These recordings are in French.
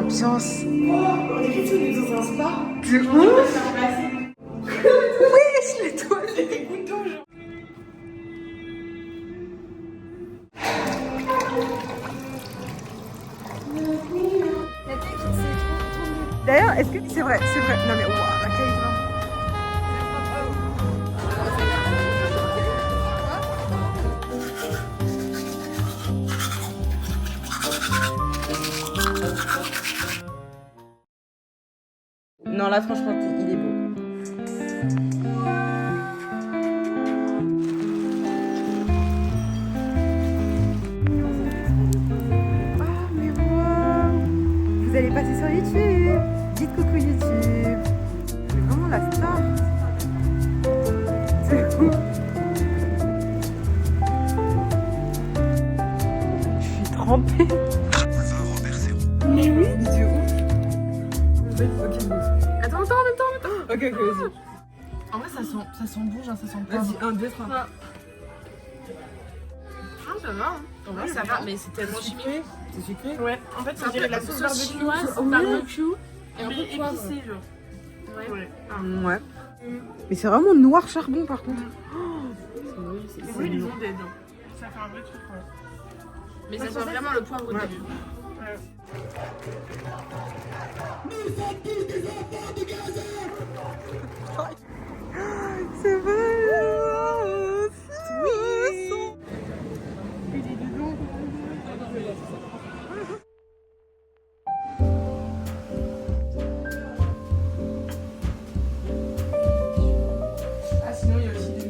l'ambiance. On dirait que nous dans un spa. De ouf. Wesh, les toiles. Des couteaux, genre. D'ailleurs, est-ce que c'est vrai? C'est vrai. Non mais waouh, la qualité. Non, là, franchement, il est beau. Ah, mais wow! Vous allez passer sur YouTube. Dites coucou YouTube. C'est vraiment la star. C'est ouf. Je suis trempée. Mais oui, de ouf. Attends, en même temps. Ok, vas-y. En vrai, ça sent bon, genre ça sent pas. Vas-y, 1, 2, 3. Ah, ça va. Hein. En vrai, ça va, mais c'est tellement chimique. C'est sucré? Ouais, en fait, ça dirait de la sauce chinoise, Oui. barbecue, Et un peu de poivre. épicé, genre. Ouais. Ouais. Mais c'est vraiment noir charbon par contre. C'est oui, ils ont des dents. Ça fait un vrai truc, ouais. Mais ça sent vraiment le poivre au début. C'est vrai. Ah, sinon, il y a aussi des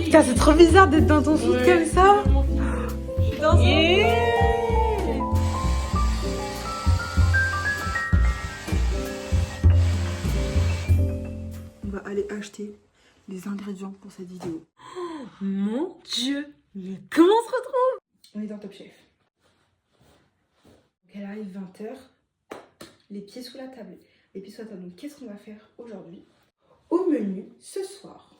Putain, c'est trop bizarre d'être dans ton feed comme ça. Je suis dans On va aller acheter les ingrédients pour cette vidéo. Mon Dieu, mais comment on se retrouve? On est dans Top Chef. Donc elle arrive 20h. Les pieds sous la table. Les pieds sous la table. Donc qu'est-ce qu'on va faire aujourd'hui? Au menu ce soir,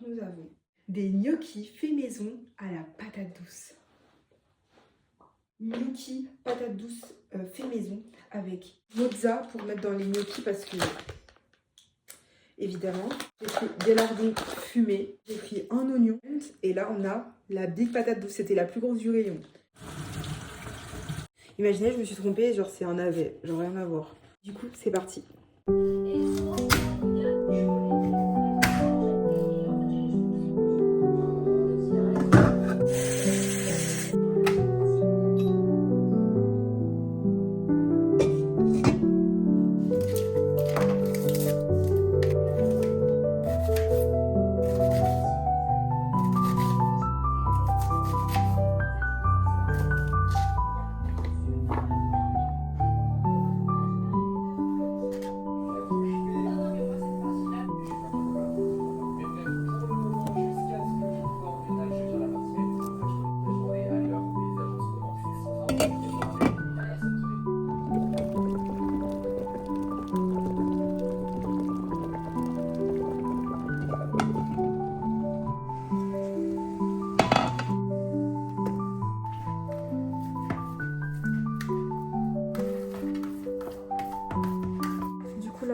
nous avons des gnocchis faits maison à la patate douce. Gnocchis patate douce fait maison avec mozza pour mettre dans les gnocchis parce que évidemment j'ai pris des lardons fumés, j'ai pris un oignon et là on a la big patate douce, c'était la plus grosse du rayon. Imaginez, je me suis trompée, genre c'est un navet, genre rien à voir. Du coup c'est parti.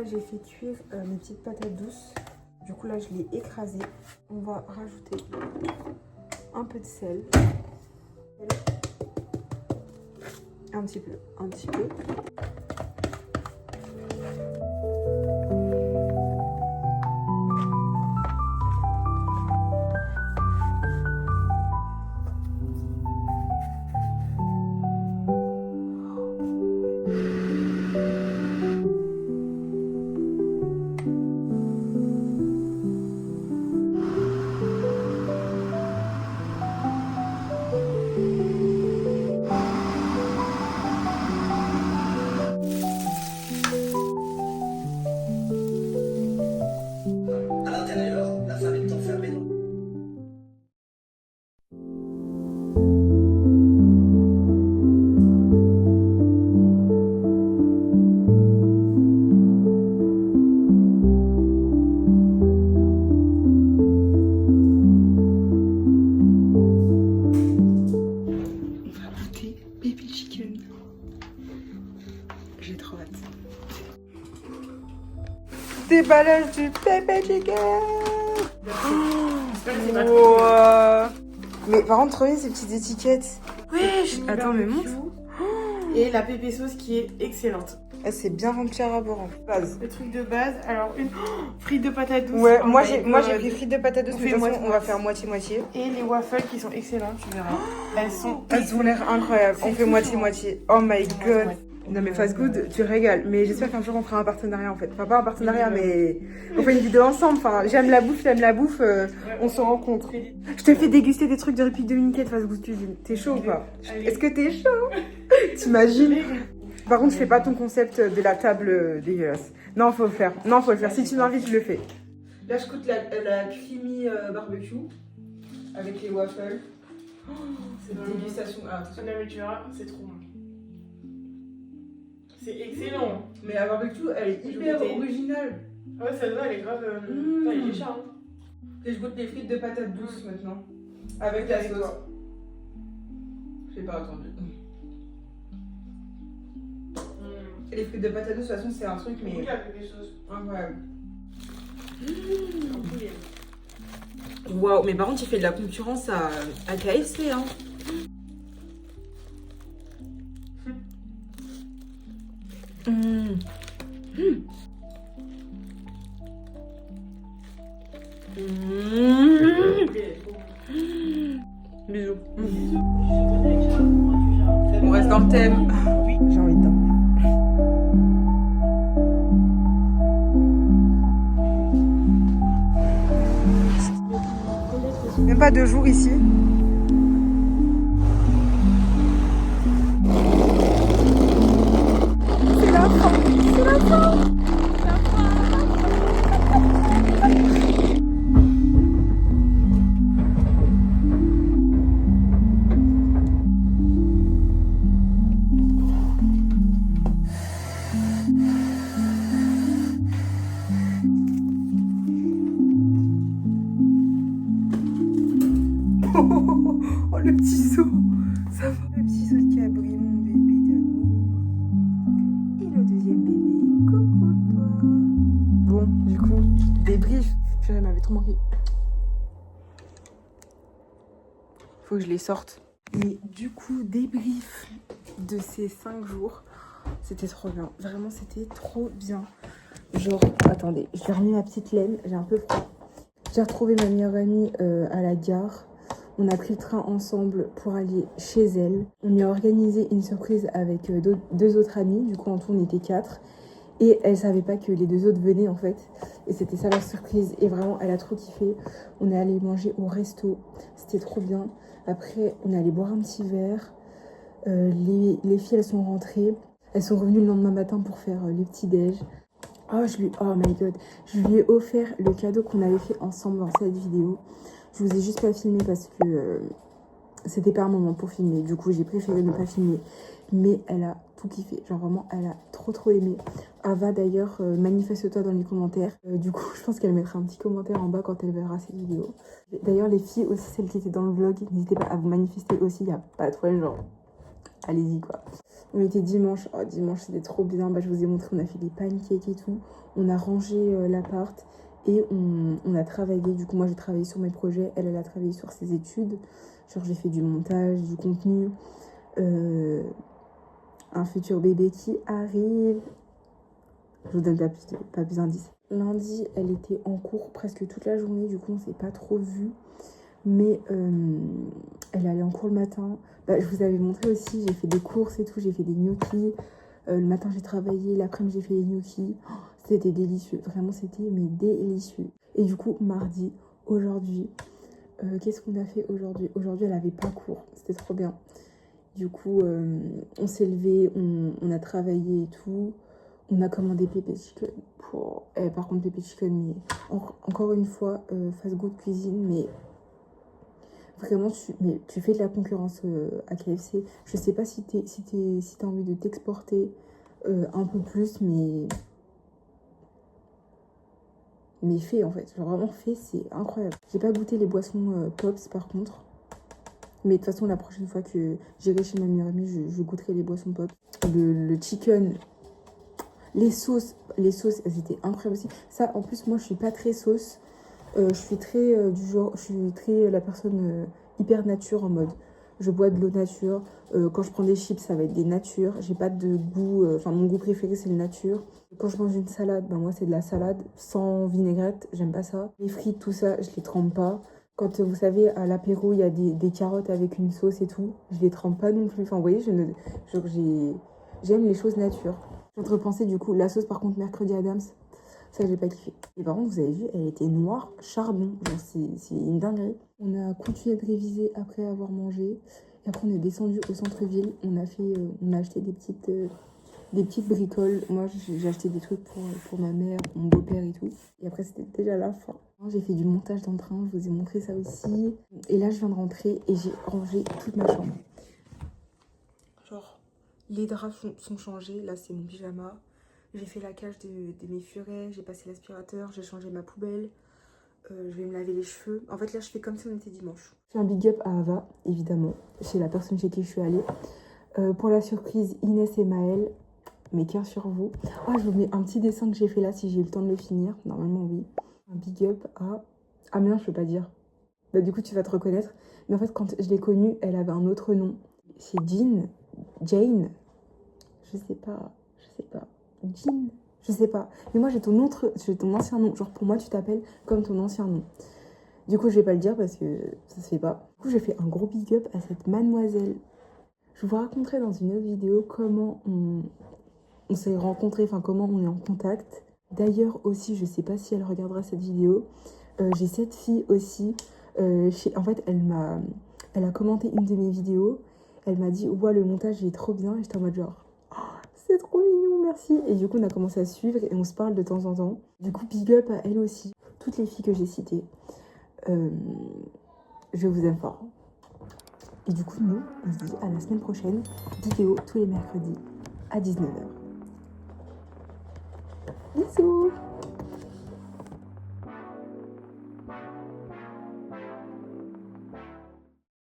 J'ai fait cuire mes petites patates douces. Du coup là je l'ai écrasé. On va rajouter un peu de sel. Un petit peu. déballage du pépé chicken. Wow. Mais par contre, trop bien ces petites étiquettes. Oui, attends, mais montre. Et la pépé sauce qui est excellente. C'est bien rempli à bord en base. Le truc de base, alors une frite de patates douces. Ouais, Oh moi my j'ai God. pris frites de patates douces, On mais fait de toute façon, moitié- on va faire moitié-moitié. Et les waffles qui sont excellentes, tu verras. Elles ont l'air incroyables. On C'est fait tout moitié-moitié. Oh my god. Ouais. Non mais fast good, tu régales. Mais j'espère qu'un jour on fera un partenariat en fait. Enfin pas un partenariat mais on fait une vidéo ensemble. Enfin j'aime la bouffe, on se rencontre. Je te fais déguster des trucs de République Dominicaine de fast good cuisine. T'es chaud ou pas? Est-ce que t'es chaud? T'imagines? Par contre je fais pas ton concept de la table dégueulasse. Non faut le faire. Non faut le faire. Si tu m'invites je le fais. Là je goûte la creamy barbecue avec les waffles. Oh, cette dégustation. Ah, Non mais tu verras, c'est trop bon. C'est excellent. mais la barbecue, elle est hyper originale. Ouais, celle-là, elle est grave. Mmh. Elle est charme. Et je goûte les frites de patates douces maintenant. Avec la sauce. J'ai pas attendu. Et les frites de patates douces, de toute façon, c'est un truc, mais. Regarde les sauces. Incroyable. Mmh. Waouh, mais par contre, il fait de la concurrence à KFC, hein. Mmh. Mmh. Bisous. On reste dans le thème. J'ai envie de dormir. Même pas 2 jours ici. C'est la fin. C'est la fin. Oh, le petit saut. Ça va. Le petit saut qui a brillé mon bébé d'amour. Et le deuxième bébé. Coucou toi. Bon, du coup, débrief. Purée, m'avait trop manqué. Faut que je les sorte. Mais du coup, débrief de ces 5 jours. C'était trop bien. Vraiment, c'était trop bien. Genre, attendez, je vais remettre ma petite laine. J'ai un peu froid. J'ai retrouvé ma meilleure amie à la gare. On a pris le train ensemble pour aller chez elle. On lui a organisé une surprise avec 2 autres amis. Du coup, en tout, on était 4. Et elle savait pas que les 2 autres venaient, en fait. Et c'était ça, leur surprise. Et vraiment, elle a trop kiffé. On est allé manger au resto. C'était trop bien. Après, on est allé boire un petit verre. Les filles, elles sont rentrées. Elles sont revenues le lendemain matin pour faire le petit-déj. Oh my god. Je lui ai offert le cadeau qu'on avait fait ensemble dans cette vidéo. Je vous ai juste pas filmé parce que c'était pas un moment pour filmer. Du coup, j'ai préféré ne pas filmer. Mais elle a tout kiffé. Genre vraiment, elle a trop aimé. Ava d'ailleurs, manifeste-toi dans les commentaires. Du coup, je pense qu'elle mettra un petit commentaire en bas quand elle verra cette vidéo. D'ailleurs, les filles aussi, celles qui étaient dans le vlog, n'hésitez pas à vous manifester aussi. Il n'y a pas de problème, genre, allez-y quoi. On était dimanche. Oh, dimanche, c'était trop bien. Bah, je vous ai montré, on a fait des pancakes et tout. On a rangé l'appart. Et on a travaillé, du coup moi j'ai travaillé sur mes projets, elle a travaillé sur ses études. Genre j'ai fait du montage, du contenu, un futur bébé qui arrive. Je vous donne pas plus d'indices. Lundi, elle était en cours presque toute la journée, du coup on s'est pas trop vu. Mais elle allait en cours le matin. Bah, je vous avais montré aussi, j'ai fait des courses et tout, j'ai fait des gnocchis. Le matin j'ai travaillé, l'après-midi j'ai fait les gnocchis. Oh, c'était délicieux, vraiment c'était mais délicieux. Et du coup mardi, aujourd'hui, qu'est-ce qu'on a fait aujourd'hui? Aujourd'hui elle avait pas cours, c'était trop bien. Du coup on s'est levé, on a travaillé et tout. On a commandé pépé chicken. Par contre pépé chicken, mais encore une fois, fast good cuisine, mais vraiment tu fais de la concurrence à KFC. Je sais pas si t'as envie de t'exporter un peu plus, mais fais en fait, genre vraiment fais, c'est incroyable. J'ai pas goûté les boissons Pops par contre, mais de toute façon la prochaine fois que j'irai chez ma meilleure amie, je goûterai les boissons Pops. Le chicken, Les sauces, elles étaient incroyables aussi. Ça, en plus, moi, je suis pas très sauce. Je suis très du genre, je suis très la personne hyper nature en mode. Je bois de l'eau nature. Quand je prends des chips, ça va être des natures. J'ai pas de goût. Enfin, mon goût préféré, c'est le nature. Quand je mange une salade, ben moi, c'est de la salade sans vinaigrette. J'aime pas ça. Les frites, tout ça, je les trempe pas. Quand vous savez, à l'apéro, il y a des carottes avec une sauce et tout, je les trempe pas non plus. Enfin, vous voyez, j'aime les choses nature. Je viens de repenser du coup, la sauce par contre, mercredi Adams, ça j'ai pas kiffé. Et par contre, vous avez vu, elle était noire, charbon. Genre, c'est une dinguerie. On a continué de réviser après avoir mangé. Et après, on est descendu au centre-ville. On a acheté des petites bricoles. Moi, j'ai acheté des trucs pour ma mère, mon beau-père et tout. Et après, c'était déjà la fin. J'ai fait du montage d'emprunt, je vous ai montré ça aussi. Et là, je viens de rentrer et j'ai rangé toute ma chambre. Genre, les draps sont changés. Là, c'est mon pyjama. J'ai fait la cage de mes furets. J'ai passé l'aspirateur. J'ai changé ma poubelle. Je vais me laver les cheveux. En fait, là, je fais comme si on était dimanche. Je fais un big up à Ava, évidemment. Chez la personne chez qui je suis allée. Pour la surprise, Inès et Maëlle. Mes cœurs sur vous. Ah, je vous mets un petit dessin que j'ai fait là si j'ai eu le temps de le finir. Normalement, oui. Un big up à... Ah, mais non, je peux pas dire. Bah, du coup, tu vas te reconnaître. Mais en fait, quand je l'ai connue, elle avait un autre nom. C'est Jane. Je sais pas. Jean. Je sais pas. Mais moi, j'ai ton ancien nom. Genre, pour moi, tu t'appelles comme ton ancien nom. Du coup, je vais pas le dire parce que ça se fait pas. Du coup, j'ai fait un gros big up à cette mademoiselle. Je vous raconterai dans une autre vidéo comment on s'est rencontrés, enfin comment on est en contact. D'ailleurs aussi, je sais pas si elle regardera cette vidéo. J'ai cette fille aussi. En fait, elle a commenté une de mes vidéos. Elle m'a dit, ouais, le montage il est trop bien. Et j'étais en mode genre, oh, c'est trop mignon, merci. Et du coup, on a commencé à suivre et on se parle de temps en temps. Du coup, big up à elle aussi. Toutes les filles que j'ai citées. Je vous aime fort. Et du coup, nous, on se dit à la semaine prochaine. Vidéo tous les mercredis à 19h. Bisous.